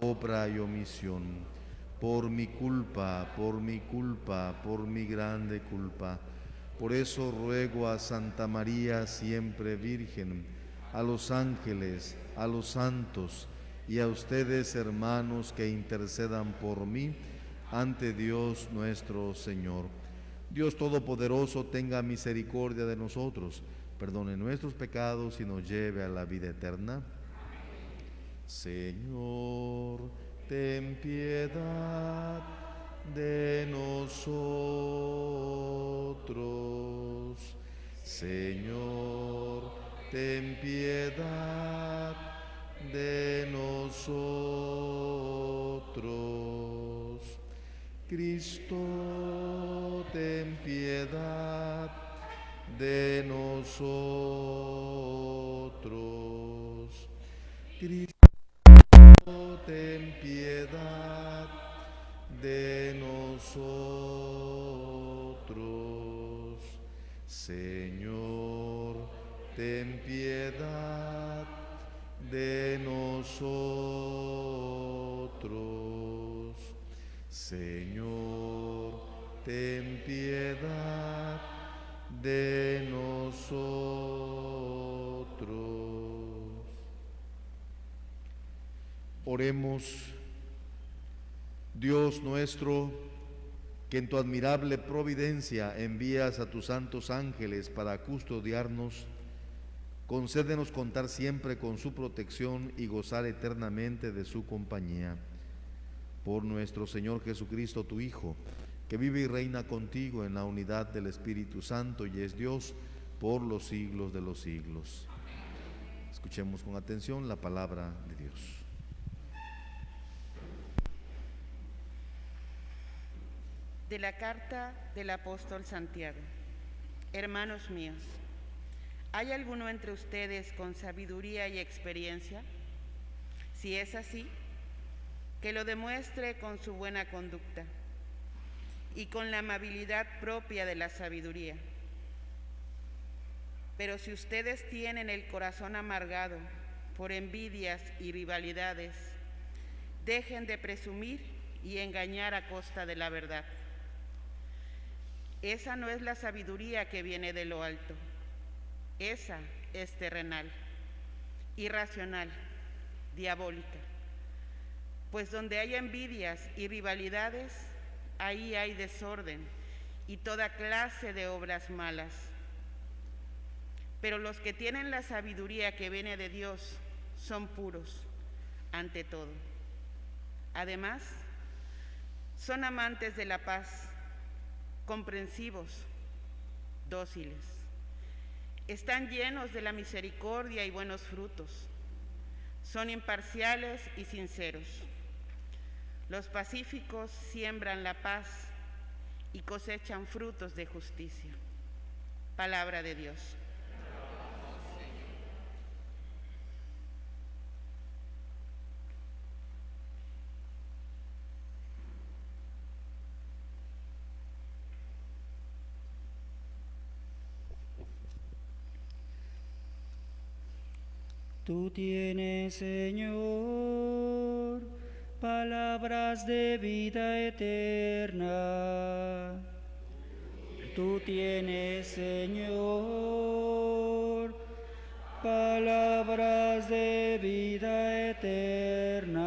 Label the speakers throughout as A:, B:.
A: obra y omisión, por mi culpa, por mi culpa, por mi grande culpa. Por eso ruego a Santa María, siempre Virgen, a los ángeles, a los santos y a ustedes, hermanos, que intercedan por mí ante Dios nuestro Señor. Dios Todopoderoso tenga misericordia de nosotros, perdone nuestros pecados y nos lleve a la vida eterna. Señor, ten piedad de nosotros. Señor, ten piedad de nosotros. Cristo, ten piedad de nosotros. Cristo, ten piedad de nosotros. Señor, ten piedad de nosotros. Señor, ten piedad de nosotros. Oremos. Dios nuestro, que en tu admirable providencia envías a tus santos ángeles para custodiarnos, concédenos contar siempre con su protección y gozar eternamente de su compañía. Por nuestro Señor Jesucristo, tu Hijo, que vive y reina contigo en la unidad del Espíritu Santo y es Dios por los siglos de los siglos. Escuchemos con atención la palabra de Dios.
B: De la carta del apóstol Santiago. Hermanos míos, ¿hay alguno entre ustedes con sabiduría y experiencia? Si es así, que lo demuestre con su buena conducta y con la amabilidad propia de la sabiduría. Pero si ustedes tienen el corazón amargado por envidias y rivalidades, dejen de presumir y engañar a costa de la verdad. Esa no es la sabiduría que viene de lo alto. Esa es terrenal, irracional, diabólica. Pues donde hay envidias y rivalidades, ahí hay desorden y toda clase de obras malas. Pero los que tienen la sabiduría que viene de Dios son puros, ante todo. Además, son amantes de la paz, comprensivos, dóciles. Están llenos de la misericordia y buenos frutos. Son imparciales y sinceros. Los pacíficos siembran la paz y cosechan frutos de justicia. Palabra de Dios.
C: Tú tienes, Señor, palabras de vida eterna. Tú tienes, Señor, palabras de vida eterna.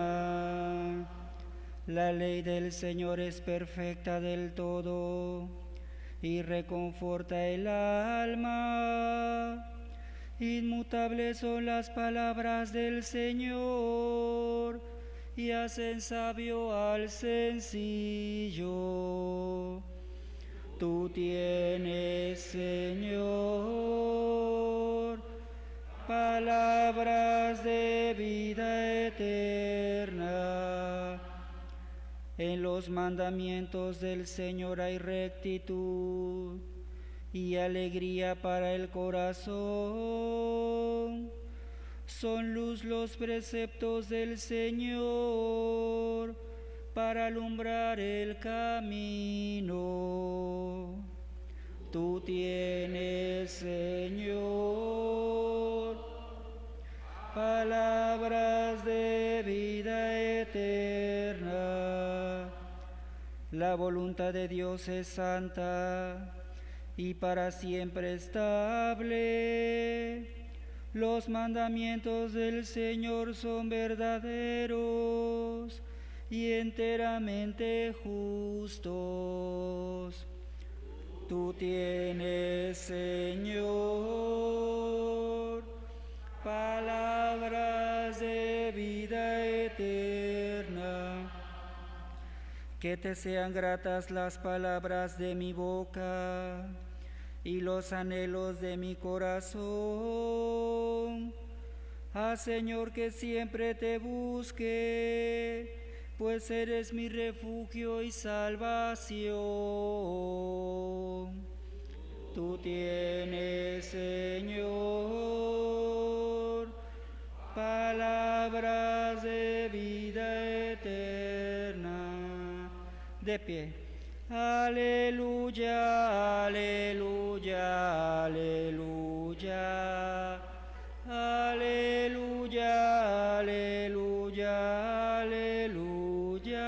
C: La ley del Señor es perfecta del todo y reconforta el alma. Inmutables son las palabras del Señor y hacen sabio al sencillo. Tú tienes, Señor, palabras de vida eterna. En los mandamientos del Señor hay rectitud y alegría para el corazón. Son luz los preceptos del Señor para alumbrar el camino. Tú tienes, Señor, palabras de vida eterna. La voluntad de Dios es santa y para siempre estable. Los mandamientos del Señor son verdaderos y enteramente justos. Tú tienes, Señor, palabras de vida eterna. Que te sean gratas las palabras de mi boca y los anhelos de mi corazón. Señor, que siempre te busque, pues eres mi refugio y salvación. Tú tienes, Señor, palabras de vida eterna. De pie. Aleluya, aleluya, aleluya. Aleluya, aleluya, aleluya.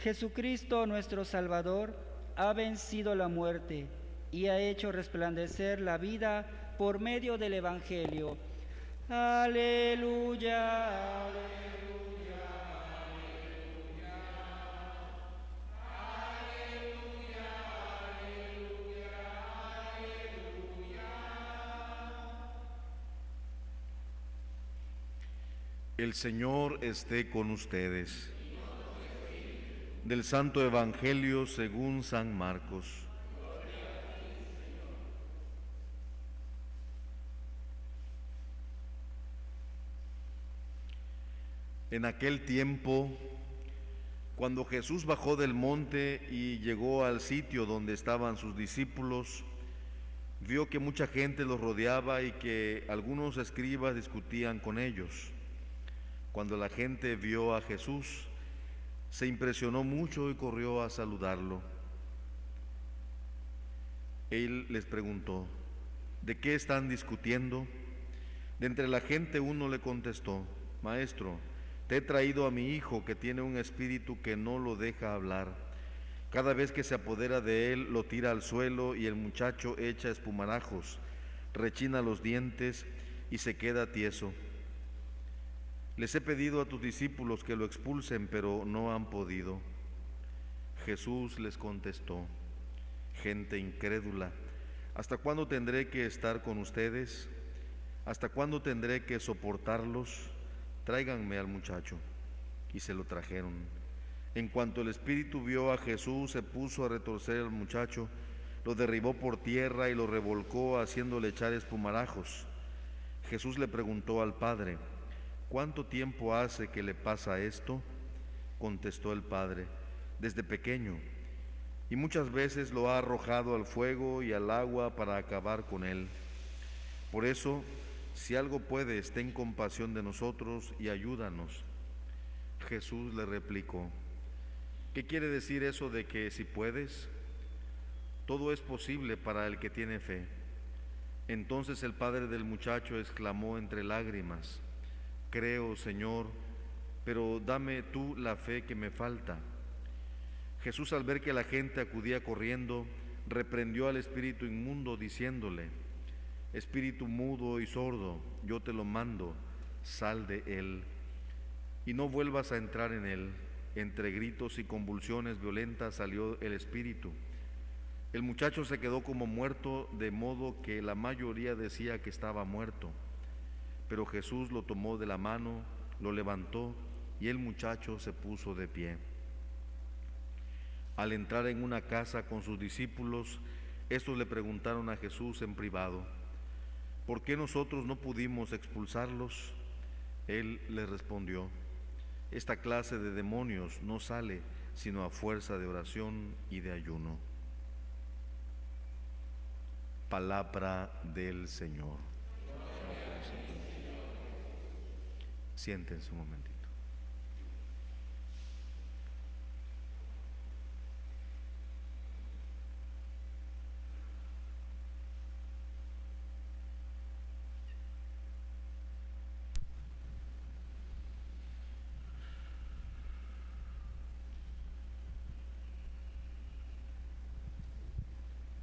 C: Jesucristo nuestro Salvador ha vencido la muerte y ha hecho resplandecer la vida por medio del Evangelio. Aleluya, aleluya.
A: El Señor esté con ustedes. Del Santo Evangelio según San Marcos. En aquel tiempo, cuando Jesús bajó del monte y llegó al sitio donde estaban sus discípulos, vio que mucha gente los rodeaba y que algunos escribas discutían con ellos. Cuando la gente vio a Jesús, se impresionó mucho y corrió a saludarlo. Él les preguntó: ¿de qué están discutiendo? De entre la gente uno le contestó: Maestro, te he traído a mi hijo que tiene un espíritu que no lo deja hablar. Cada vez que se apodera de él, lo tira al suelo y el muchacho echa espumarajos, rechina los dientes y se queda tieso. Les he pedido a tus discípulos que lo expulsen, pero no han podido. Jesús les contestó: gente incrédula, ¿hasta cuándo tendré que estar con ustedes? ¿Hasta cuándo tendré que soportarlos? Tráiganme al muchacho. Y se lo trajeron. En cuanto el espíritu vio a Jesús, se puso a retorcer al muchacho, lo derribó por tierra y lo revolcó, haciéndole echar espumarajos. Jesús le preguntó al padre: ¿cuánto tiempo hace que le pasa esto? Contestó el padre: desde pequeño, y muchas veces lo ha arrojado al fuego y al agua para acabar con él. Por eso, si algo puedes, ten compasión de nosotros y ayúdanos. Jesús le replicó: ¿qué quiere decir eso de que si puedes? Todo es posible para el que tiene fe. Entonces el padre del muchacho exclamó entre lágrimas: creo, Señor, pero dame tú la fe que me falta. Jesús, al ver que la gente acudía corriendo, reprendió al espíritu inmundo, diciéndole: espíritu mudo y sordo, yo te lo mando, sal de él, y no vuelvas a entrar en él. Entre gritos y convulsiones violentas salió el espíritu. El muchacho se quedó como muerto, de modo que la mayoría decía que estaba muerto. Pero Jesús lo tomó de la mano, lo levantó y el muchacho se puso de pie. Al entrar en una casa con sus discípulos, estos le preguntaron a Jesús en privado: ¿por qué nosotros no pudimos expulsarlos? Él les respondió: esta clase de demonios no sale sino a fuerza de oración y de ayuno. Palabra del Señor. Siéntense un momentito.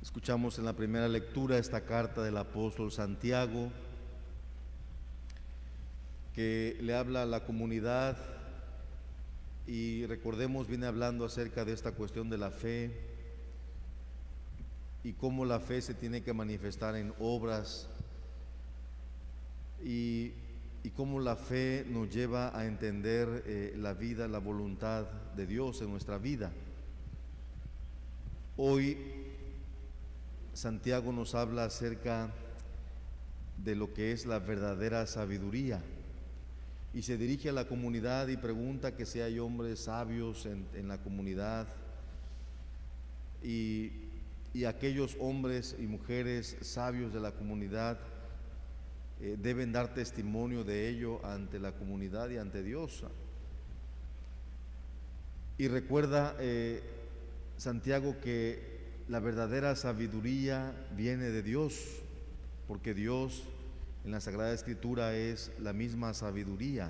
A: Escuchamos en la primera lectura esta carta del apóstol Santiago, que le habla a la comunidad, y recordemos, viene hablando acerca de esta cuestión de la fe y cómo la fe se tiene que manifestar en obras, y cómo la fe nos lleva a entender la vida, la voluntad de Dios en nuestra vida. Hoy Santiago nos habla acerca de lo que es la verdadera sabiduría, y se dirige a la comunidad y pregunta que si hay hombres sabios en la comunidad, y aquellos hombres y mujeres sabios de la comunidad deben dar testimonio de ello ante la comunidad y ante Dios. Y recuerda Santiago que la verdadera sabiduría viene de Dios, porque Dios en la Sagrada Escritura es la misma sabiduría.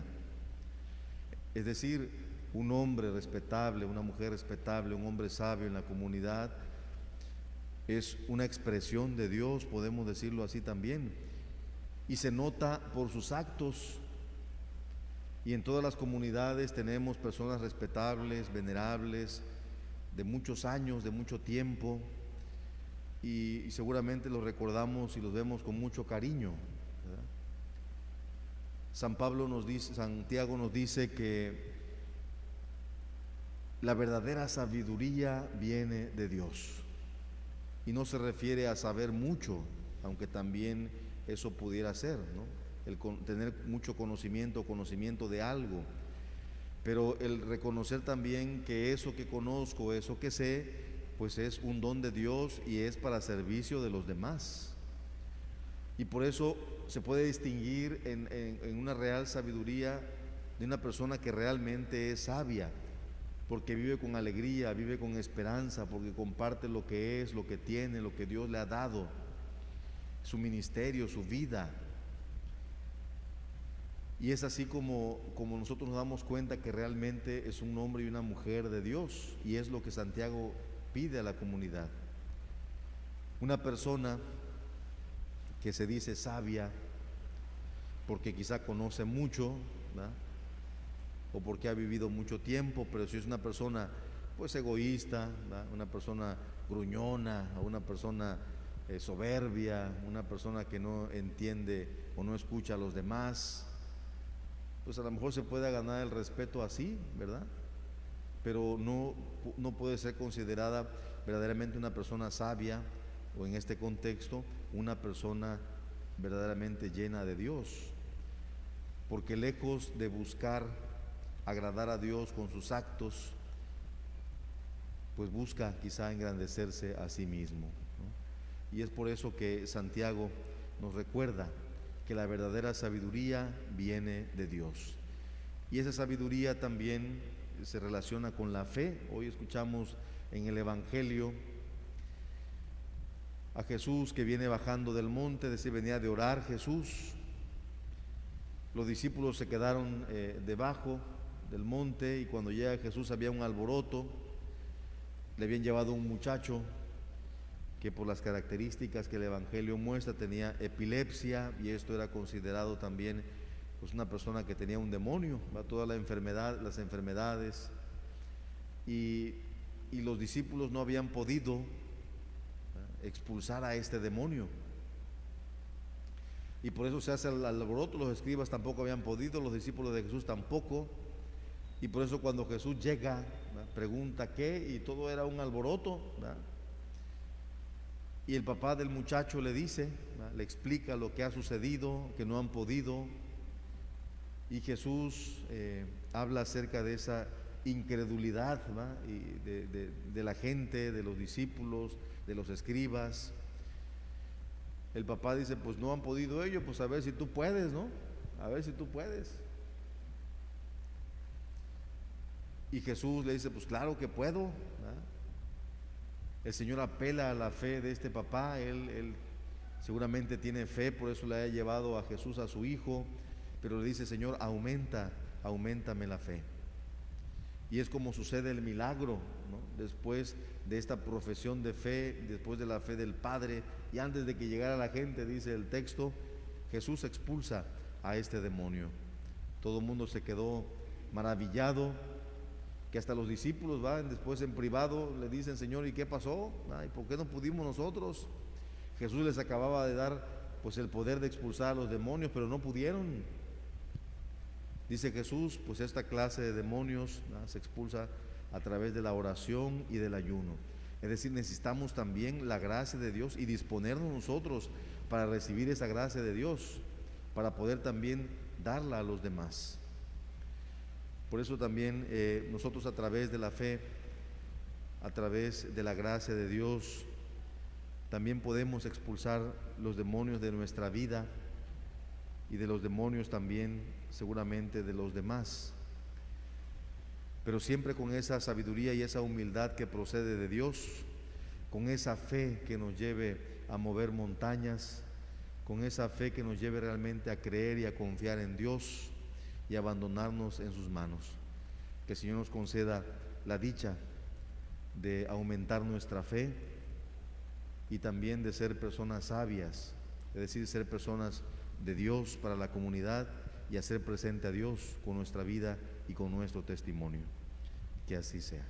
A: Es decir, un hombre respetable, una mujer respetable, un hombre sabio en la comunidad es una expresión de Dios, podemos decirlo así también, y se nota por sus actos. Y en todas las comunidades tenemos personas respetables, venerables, de muchos años, de mucho tiempo, y seguramente los recordamos y los vemos con mucho cariño, ¿verdad? Santiago nos dice que la verdadera sabiduría viene de Dios, y no se refiere a saber mucho, aunque también eso pudiera ser, ¿no? El tener mucho conocimiento de algo, pero el reconocer también que eso que conozco, eso que sé, pues es un don de Dios y es para servicio de los demás. Y por eso se puede distinguir en una real sabiduría de una persona que realmente es sabia, porque vive con alegría, vive con esperanza, porque comparte lo que es, lo que tiene, lo que Dios le ha dado, su ministerio, su vida. Y es así como nosotros nos damos cuenta que realmente es un hombre y una mujer de Dios, y es lo que Santiago pide a la comunidad. Una persona que se dice sabia porque quizá conoce mucho, ¿verdad?, o porque ha vivido mucho tiempo, pero si es una persona pues egoísta, ¿verdad?, una persona gruñona, o una persona soberbia, una persona que no entiende o no escucha a los demás, pues a lo mejor se puede ganar el respeto así, ¿verdad? Pero no puede ser considerada verdaderamente una persona sabia, o en este contexto, una persona verdaderamente llena de Dios, porque lejos de buscar agradar a Dios con sus actos, pues busca quizá engrandecerse a sí mismo, ¿no? Y es por eso que Santiago nos recuerda que la verdadera sabiduría viene de Dios, y esa sabiduría también se relaciona con la fe. Hoy escuchamos en el Evangelio a Jesús que viene bajando del monte, venía de orar Jesús. Los discípulos se quedaron debajo del monte, y cuando llega Jesús había un alboroto. Le habían llevado un muchacho que, por las características que el Evangelio muestra, tenía epilepsia, y esto era considerado también pues una persona que tenía un demonio, ¿va? Toda la enfermedad, las enfermedades, y los discípulos no habían podido, ¿va?, expulsar a este demonio, y por eso se hace el alboroto. Los escribas tampoco habían podido, los discípulos de Jesús tampoco, y por eso cuando Jesús llega, ¿va?, pregunta qué, y todo era un alboroto, ¿va? Y el papá del muchacho le dice, ¿va?, le explica lo que ha sucedido, que no han podido, y Jesús habla acerca de esa incredulidad, ¿va?, y de la gente, de los discípulos, de los escribas. El papá dice, pues no han podido ellos, pues a ver si tú puedes, ¿no? A ver si tú puedes. Y Jesús le dice, pues claro que puedo, ¿va? El Señor apela a la fe de este papá. Él seguramente tiene fe, por eso le ha llevado a Jesús a su hijo, pero le dice, Señor, auméntame la fe. Y es como sucede el milagro, ¿no? Después de esta profesión de fe, después de la fe del Padre, y antes de que llegara la gente, dice el texto, Jesús expulsa a este demonio. Todo el mundo se quedó maravillado, que hasta los discípulos van después en privado, le dicen: Señor, ¿y qué pasó? Ay, ¿por qué no pudimos nosotros? Jesús les acababa de dar pues el poder de expulsar a los demonios, pero no pudieron. Dice Jesús, pues esta clase de demonios, ¿no?, se expulsa a través de la oración y del ayuno. Es decir, necesitamos también la gracia de Dios y disponernos nosotros para recibir esa gracia de Dios, para poder también darla a los demás. Por eso también nosotros, a través de la fe, a través de la gracia de Dios, también podemos expulsar los demonios de nuestra vida y de los demonios también seguramente de los demás, pero siempre con esa sabiduría y esa humildad que procede de Dios, con esa fe que nos lleve a mover montañas, con esa fe que nos lleve realmente a creer y a confiar en Dios y abandonarnos en sus manos. Que el Señor nos conceda la dicha de aumentar nuestra fe y también de ser personas sabias, es decir, ser personas de Dios para la comunidad y hacer presente a Dios con nuestra vida y con nuestro testimonio. Que así sea.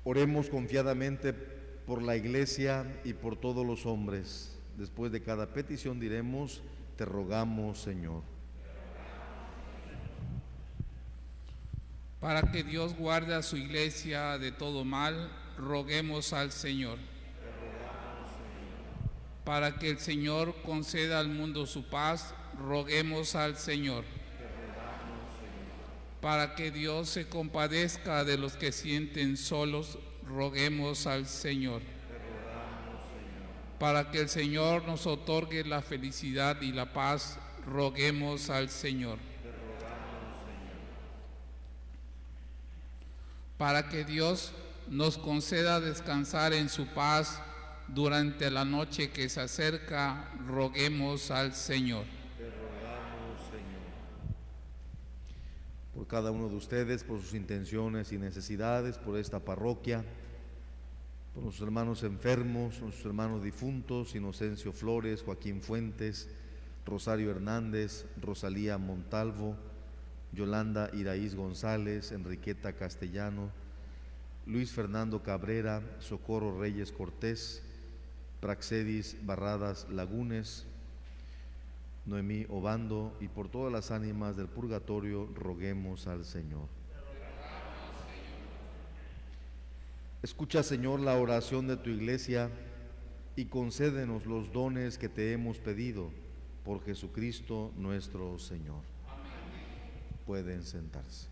A: Oremos confiadamente por la Iglesia y por todos los hombres. Después de cada petición diremos: te rogamos, Señor.
D: Para que Dios guarde a su Iglesia de todo mal, roguemos al Señor. Para que el Señor conceda al mundo su paz, roguemos al Señor. Para que Dios se compadezca de los que sienten solos, roguemos al Señor. Para que el Señor nos otorgue la felicidad y la paz, roguemos al Señor. Para que Dios nos conceda descansar en su paz durante la noche que se acerca, roguemos al Señor.
A: Te rogamos, Señor. Por cada uno de ustedes, por sus intenciones y necesidades, por esta parroquia, por nuestros hermanos enfermos, nuestros hermanos difuntos, Inocencio Flores, Joaquín Fuentes, Rosario Hernández, Rosalía Montalvo, Yolanda Iraíz González, Enriqueta Castellano, Luis Fernando Cabrera, Socorro Reyes Cortés, Praxedis Barradas Lagunes, Noemí Obando, y por todas las ánimas del purgatorio roguemos al Señor. Escucha, Señor, la oración de tu Iglesia y concédenos los dones que te hemos pedido por Jesucristo nuestro Señor. Pueden sentarse.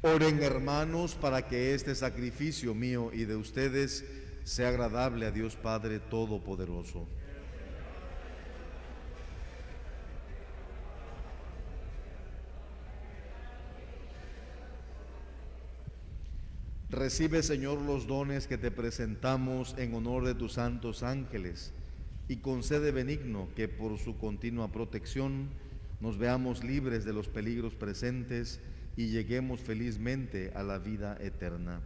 A: Oren, hermanos, para que este sacrificio mío y de ustedes sea agradable a Dios Padre Todopoderoso. Recibe, Señor, los dones que te presentamos en honor de tus santos ángeles y concede benigno que por su continua protección nos veamos libres de los peligros presentes y lleguemos felizmente a la vida eterna.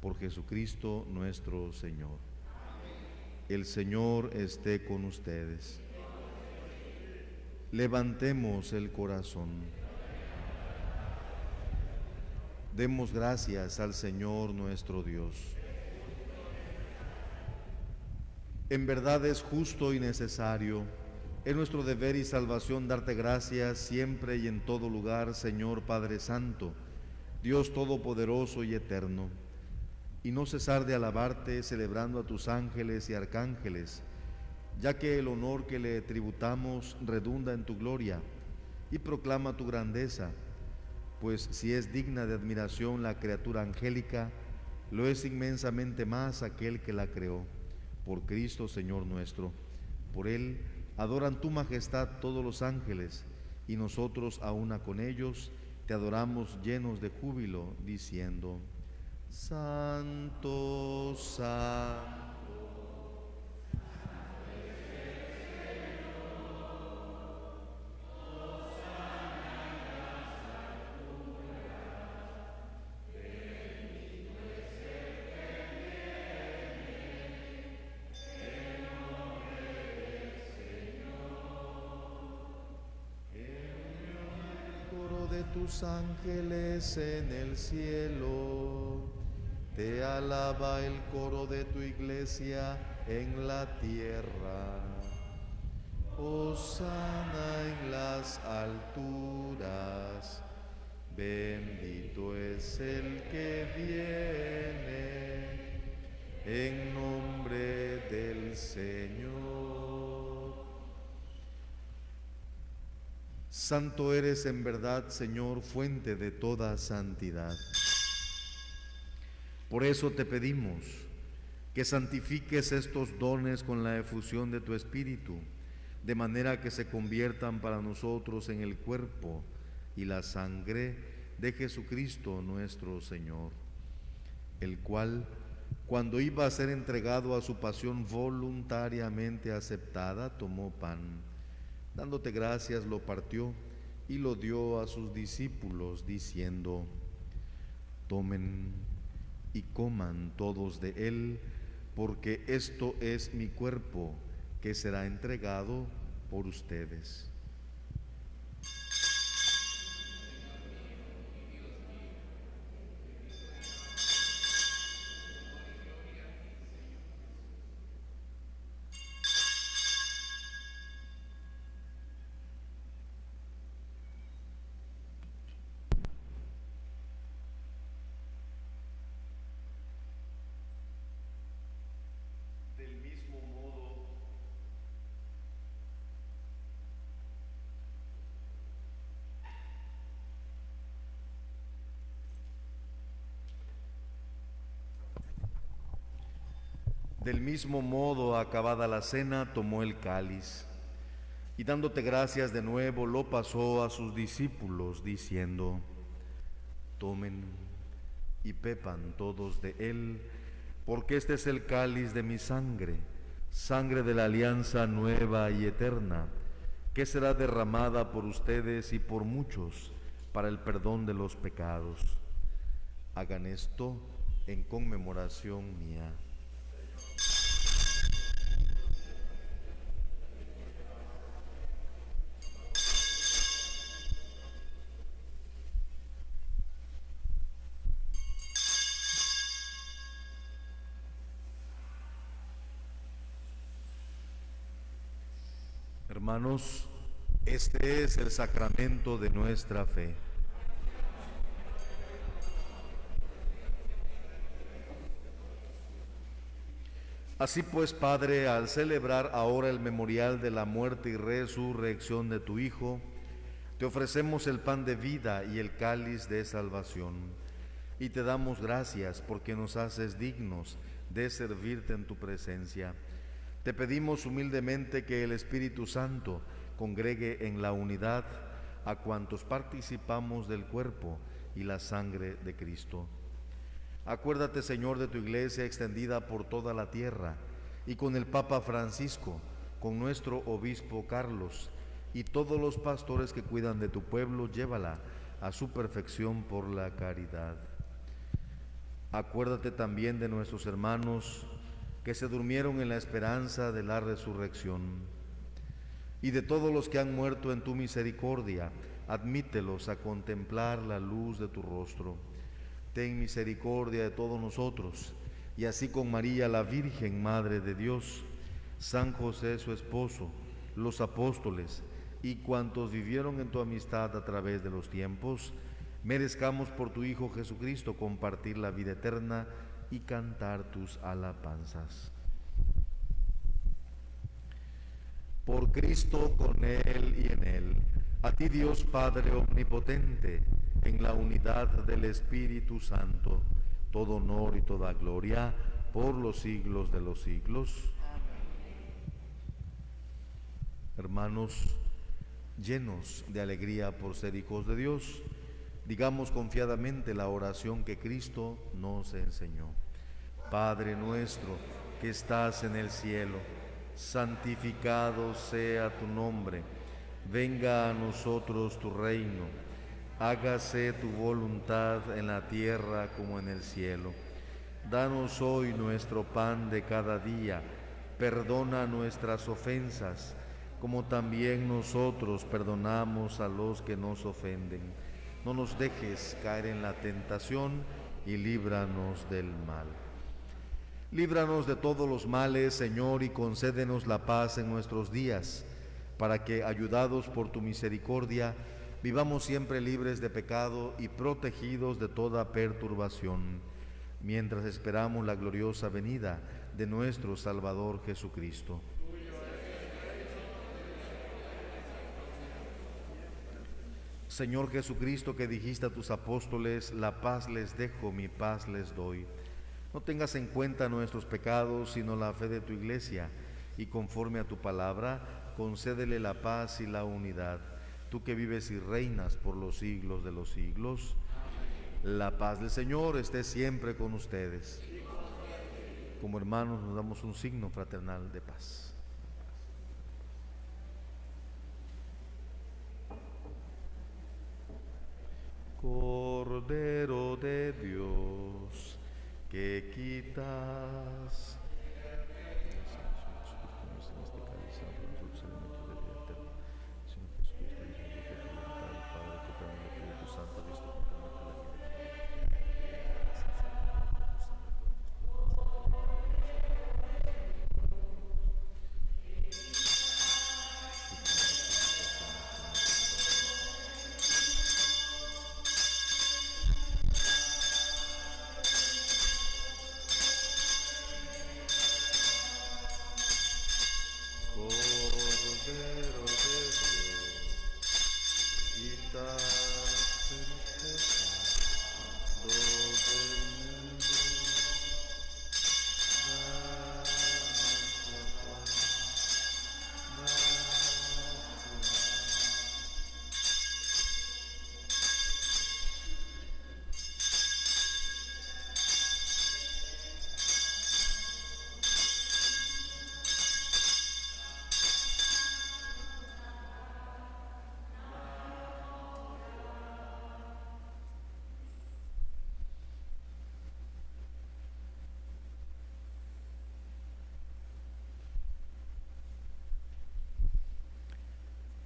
A: Por Jesucristo nuestro Señor. El Señor esté con ustedes. Levantemos el corazón. Demos gracias al Señor nuestro Dios. En verdad es justo y necesario, es nuestro deber y salvación darte gracias siempre y en todo lugar, Señor Padre Santo, Dios Todopoderoso y Eterno, y no cesar de alabarte celebrando a tus ángeles y arcángeles, ya que el honor que le tributamos redunda en tu gloria y proclama tu grandeza. Pues si es digna de admiración la criatura angélica, lo es inmensamente más aquel que la creó, por Cristo Señor nuestro. Por Él adoran tu majestad todos los ángeles, y nosotros a una con ellos te adoramos llenos de júbilo, diciendo: Santo, Santo. Tus ángeles en el cielo, te alaba el coro de tu iglesia en la tierra. Hosana en las alturas, bendito es el que viene en nombre del Señor. Santo eres en verdad, Señor, fuente de toda santidad. Por eso te pedimos que santifiques estos dones con la efusión de tu Espíritu, de manera que se conviertan para nosotros en el cuerpo y la sangre de Jesucristo nuestro Señor, el cual, cuando iba a ser entregado a su pasión voluntariamente aceptada, tomó pan. Dándote gracias, lo partió y lo dio a sus discípulos, diciendo: Tomen y coman todos de él, porque esto es mi cuerpo, que será entregado por ustedes. Del mismo modo, acabada la cena, tomó el cáliz y dándote gracias de nuevo, lo pasó a sus discípulos, diciendo: Tomen y beban todos de él, porque este es el cáliz de mi sangre, sangre de la alianza nueva y eterna, que será derramada por ustedes y por muchos para el perdón de los pecados. Hagan esto en conmemoración mía. Hermanos, este es el sacramento de nuestra fe. Así pues, Padre, al celebrar ahora el memorial de la muerte y resurrección de tu Hijo, te ofrecemos el pan de vida y el cáliz de salvación. y te damos gracias porque nos haces dignos de servirte en tu presencia. Te pedimos humildemente que el Espíritu Santo congregue en la unidad a cuantos participamos del cuerpo y la sangre de Cristo. Acuérdate, Señor, de tu iglesia extendida por toda la tierra, y con el Papa Francisco, con nuestro obispo Carlos, y todos los pastores que cuidan de tu pueblo, llévala a su perfección por la caridad. Acuérdate también de nuestros hermanos que se durmieron en la esperanza de la resurrección, y de todos los que han muerto en tu misericordia, admítelos a contemplar la luz de tu rostro. Ten misericordia de todos nosotros, y así con María la Virgen, Madre de Dios, San José su esposo, los apóstoles y cuantos vivieron en tu amistad a través de los tiempos, merezcamos por tu Hijo Jesucristo compartir la vida eterna y cantar tus alabanzas. Por Cristo, con Él y en Él, a ti Dios Padre Omnipotente, en la unidad del Espíritu Santo, todo honor y toda gloria por los siglos de los siglos. Hermanos, llenos de alegría por ser hijos de Dios, digamos confiadamente la oración que Cristo nos enseñó. Padre nuestro que estás en el cielo, santificado sea tu nombre. Venga a nosotros tu reino. Hágase tu voluntad en la tierra como en el cielo. Danos hoy nuestro pan de cada día. Perdona nuestras ofensas, como también nosotros perdonamos a los que nos ofenden. No nos dejes caer en la tentación y líbranos del mal. Líbranos de todos los males, Señor, y concédenos la paz en nuestros días, para que, ayudados por tu misericordia, vivamos siempre libres de pecado y protegidos de toda perturbación, mientras esperamos la gloriosa venida de nuestro Salvador Jesucristo. Señor Jesucristo, que dijiste a tus apóstoles, la paz les dejo, mi paz les doy. No tengas en cuenta nuestros pecados, sino la fe de tu iglesia, y conforme a tu palabra, concédele la paz y la unidad. Tú que vives y reinas por los siglos de los siglos. Amén. La paz del Señor esté siempre con ustedes. Como hermanos nos damos un signo fraternal de paz. Cordero de Dios, que quitas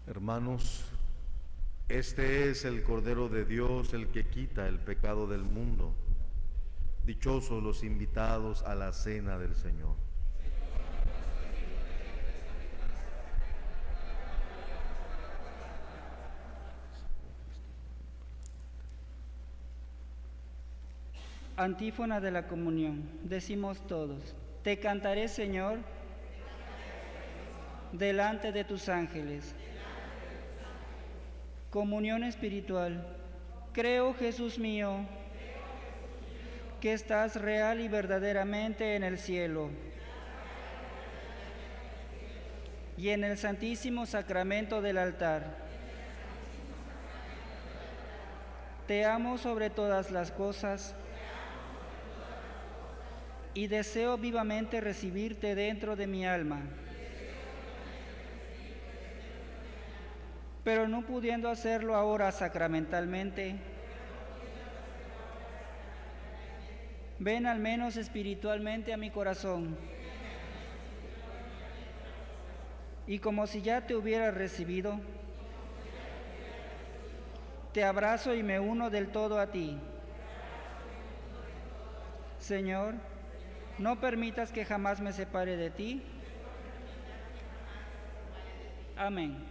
A: Hermanos, este es el Cordero de Dios, el que quita el pecado del mundo. Dichosos los invitados a la cena del Señor.
C: Antífona de la comunión. Decimos todos: te cantaré, Señor, delante de tus ángeles. Comunión espiritual. Creo, Jesús mío, que estás real y verdaderamente en el cielo y en el santísimo sacramento del altar. Te amo sobre todas las cosas y deseo vivamente recibirte dentro de mi alma. Pero no pudiendo hacerlo ahora sacramentalmente, ven al menos espiritualmente a mi corazón. Y como si ya te hubiera recibido, te abrazo y me uno del todo a ti. Señor, no permitas que jamás me separe de ti. Amén.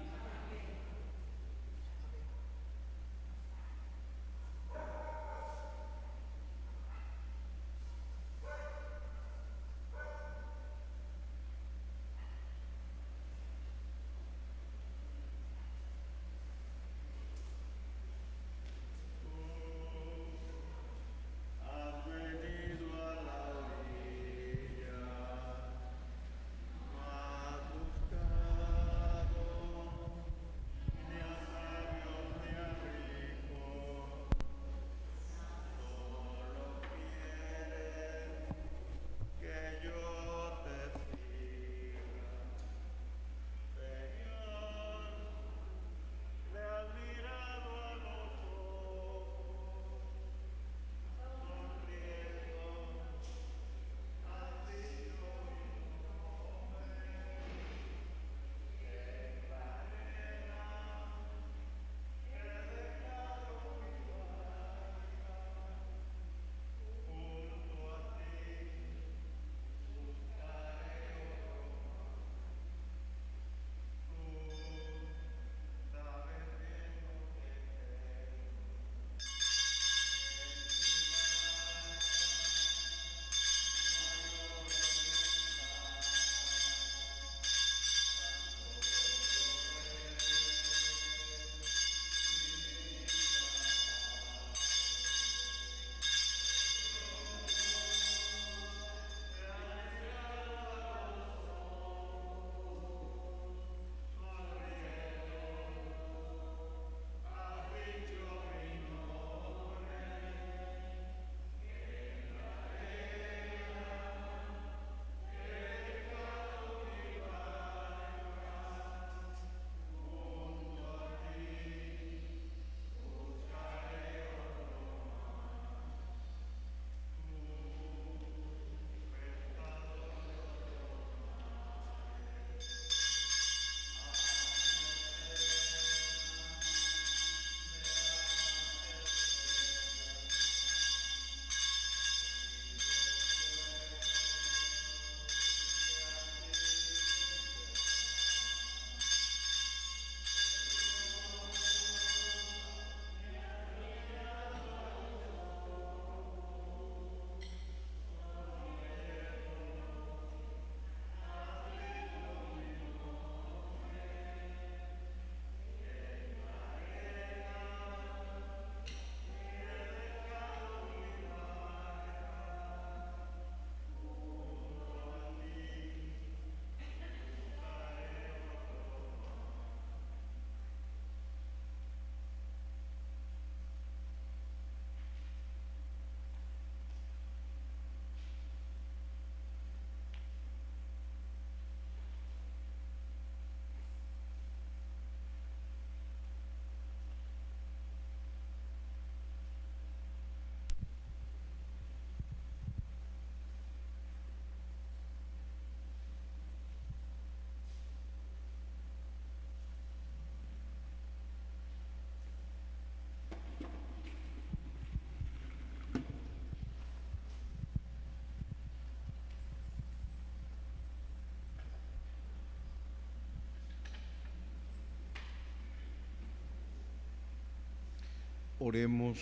A: Oremos.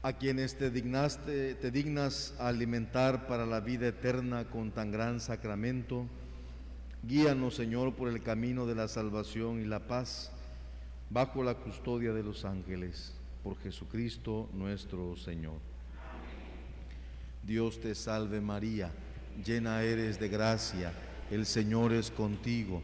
A: A quienes te dignas a alimentar para la vida eterna con tan gran sacramento, guíanos, Señor, por el camino de la salvación y la paz, bajo la custodia de los ángeles. por Jesucristo nuestro Señor. Dios te salve María, llena eres de gracia, el Señor es contigo.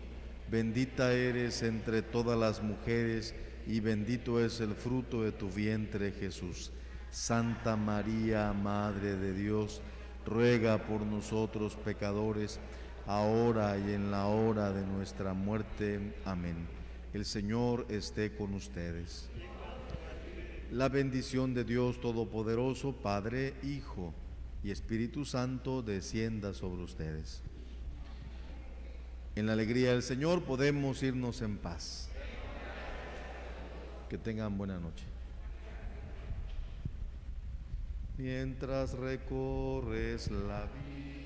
A: Bendita eres entre todas las mujeres y bendito es el fruto de tu vientre, Jesús. Santa María, Madre de Dios, ruega por nosotros pecadores, ahora y en la hora de nuestra muerte. Amén. El Señor esté con ustedes. La bendición de Dios Todopoderoso, Padre, Hijo y Espíritu Santo, descienda sobre ustedes. En la alegría del Señor podemos irnos en paz. Que tengan buena noche. Mientras recorres la vida.